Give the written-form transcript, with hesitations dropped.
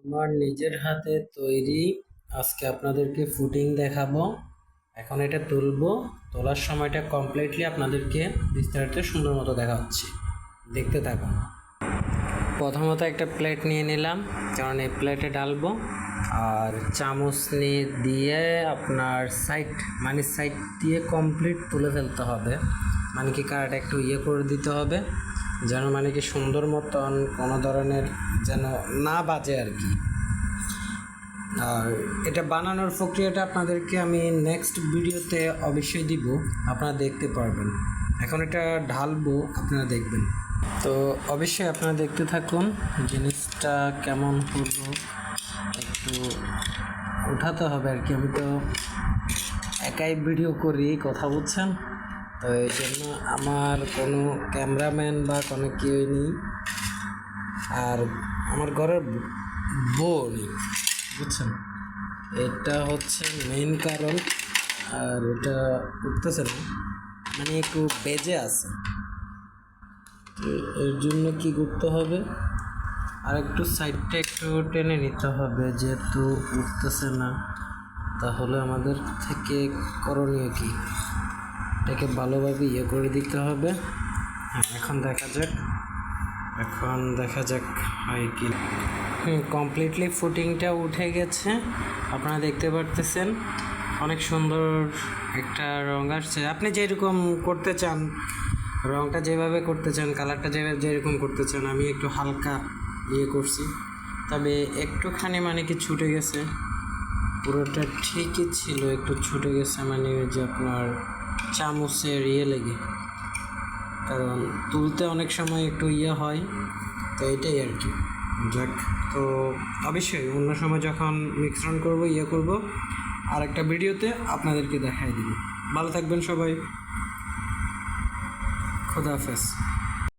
আমার নিজের হাতে তৈরি আজকে আপনাদেরকে ফুটিং দেখাবো। এখন এটা তুলবো, তোলার সময়টা কমপ্লিটলি আপনাদেরকে বিস্তারিত সুন্দর মতো দেখাচ্ছি, দেখতে থাকুন। প্রথমত একটা প্লেট নিয়ে নিলাম, কারণ এই প্লেটে ডালবো। আর চামচ দিয়ে আপনার সাইড দিয়ে কমপ্লিট তুলে ফেলতে হবে, মানে কি কারাটা একটু করে দিতে হবে, যেন মানে কি সুন্দর মতন কোনো ধরনের যেন না বাজে আর কি। আর এটা বানানোর প্রক্রিয়াটা আপনাদেরকে আমি নেক্সট ভিডিওতে অবশ্যই দিব, আপনারা দেখতে পারবেন। এখন এটা ঢালবো, আপনারা দেখবেন। তো অবশ্যই আপনারা দেখতে থাকুন জিনিসটা কেমন হলো, একটু উঠাতে হবে আর কি। আমি তো একাই ভিডিও করি, কথা বুঝছেন, তো এই জন্য আমার কোনো ক্যামেরাম্যান বা কোনো কেউ নেই, আর আমার ঘরের বউ নেই, বুঝছেন। এটা হচ্ছে মেইন কারণ। আর এটা উঠতেছে না, মানে একটু বেজে আছে, তো এর জন্য কি করতে হবে, আর একটু সাইডটা একটু টেনে নিতে হবে, যেহেতু উঠতেছে না। তাহলে আমাদের থেকে করণীয় কি, এটাকে ভালোভাবে করে দিতে হবে। হ্যাঁ, এখন দেখা যাক হয় কি। কমপ্লিটলি ফুটিংটা উঠে গেছে, আপনারা দেখতে পারতেছেন। অনেক সুন্দর একটা রঙ আসছে। আপনি যেরকম করতে চান, রঙটা যেভাবে করতে চান, কালারটা যেরকম করতে চান, আমি একটু হালকা করছি, তবে একটুখানি মানে কি ছুটে গেছে। পুরোটা ঠিকই ছিল, একটু ছুটে গেছে, মানে যে আপনার চামচের লেগে, কারণ তুলতে অনেক সময় একটু হয়, তো এটাই আর কি। যাক, তো অবশ্যই অন্য সময় যখন মিশ্রণ করবো করব, আর একটা ভিডিওতে আপনাদেরকে দেখাই দিব। ভালো থাকবেন সবাই, খোদা হাফেজ।